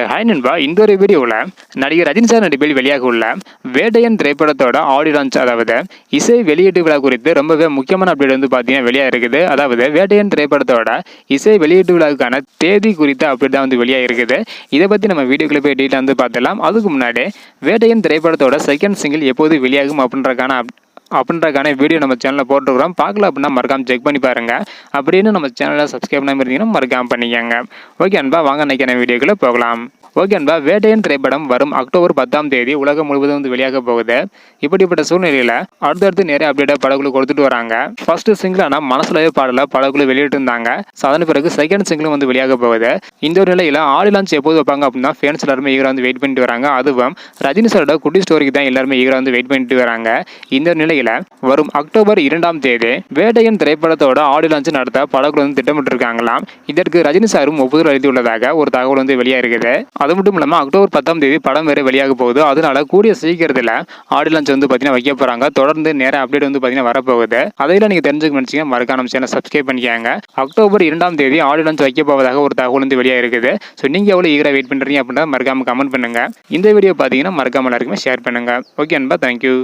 Hi நண்பா, இந்த ஒரு வீடியோவில் நடிகர் ரஜினி சார் நடிப்பில் வெளியாக உள்ள வேட்டையன் திரைப்படத்தோட ஆடியோ லான்ச், அதாவது இசை வெளியீட்டு விழா குறித்து ரொம்பவே முக்கியமான அப்டேட் வந்து பார்த்தீங்கன்னா வெளியாக இருக்குது. அதாவது வேட்டையன் திரைப்படத்தோட இசை வெளியீட்டு விழாவுக்கான தேதி குறித்த அப்டேட் தான் வந்து வெளியாக இருக்குது. இதை பற்றி நம்ம வீடியோக்குள்ள போய் டீட்டெயில் வந்து பார்த்துலாம். அதுக்கு முன்னாடி வேட்டையன் திரைப்படத்தோட செகண்ட் சிங்கிள் எப்போது வெளியாகும் அப்படின்றக்கான வீடியோ நம்ம சேனலில் போட்டுருக்கிறோம். பார்க்கல அப்படின்னா மறக்காம செக் பண்ணி பாருங்க. அப்படின்னு நம்ம சேனலை சப்ஸ்கிரைப் பண்ணாமல் இருந்தீங்கன்னா மறக்காம பண்ணிக்கோங்க. ஓகே அன்பா, வாங்க நினைக்கிற வீடியோக்குள்ள போகலாம். ஓகே அன்பா, வேட்டையன் திரைப்படம் வரும் அக்டோபர் 10 உலகம் முழுவதும் வந்து வெளியாக போகுது. இப்படிப்பட்ட சூழ்நிலையில் அடுத்தடுத்து நிறைய அப்டேட்டை படக்குழு கொடுத்துட்டு வராங்க. ஃபர்ஸ்ட் சிங்கிளான மனசுலவே பாடல படக்குழு வெளியிட்டு இருந்தாங்க. அதன் பிறகு செகண்ட் சிங்கிளும் வந்து வெளியாக போகுது. இந்த ஒரு நிலையில் ஆடியோ லான்ச் எப்போது வைப்பாங்க அப்படின்னா ஃபேன்ஸ் எல்லாருமே ஈகரா வந்து வெயிட் பண்ணிட்டு வராங்க. அதுவும் ரஜினி சாரோட குட்டி ஸ்டோரிக்கு தான் எல்லாருமே ஈகரா வந்து வெயிட் பண்ணிட்டு வராங்க. இந்த நிலையில் வரும் அக்டோபர் 2 வேட்டையன் திரைப்படத்தோட ஆடியோ லான்ச் நடத்த படக்குழு வந்து திட்டமிட்டு இருக்காங்களாம். இதற்கு ரஜினி சாரும் ஒப்புதல் அளித்துள்ளதாக ஒரு தகவல் வந்து வெளியாக இருக்குது. அது மட்டும் இல்லாமல் அக்டோபர் 10 படம் வேறு வெளியாக போகுது. அதனால கூடிய சீக்கிரத்தில் ஆடியோ லான்ச் வந்து பார்த்தீங்கன்னா வைக்க போறாங்க. தொடர்ந்து நேர அப்டேட் வந்து பார்த்தீங்கன்னா வரப்போகுது. அதையெல்லாம் நீங்க தெரிஞ்சுக்க நினைச்சீங்க மறக்காம நம்ம சேனலை சப்ஸ்கிரைப் பண்ணிக்கோங்க. அக்டோபர் 2 ஆடியோ லான்ச் வைக்க போவதாக ஒரு தகவல் வந்து வெளியாக இருக்குது. ஸோ நீங்க எவ்வளவு ஈகரா வெயிட் பண்றீங்க அப்படின்னா மறக்காம கமெண்ட் பண்ணுங்க. இந்த வீடியோ பார்த்தீங்கன்னா மறக்காம எல்லாருக்குமே ஷேர் பண்ணுங்க. ஓகே அன்பா, தேங்க்யூ.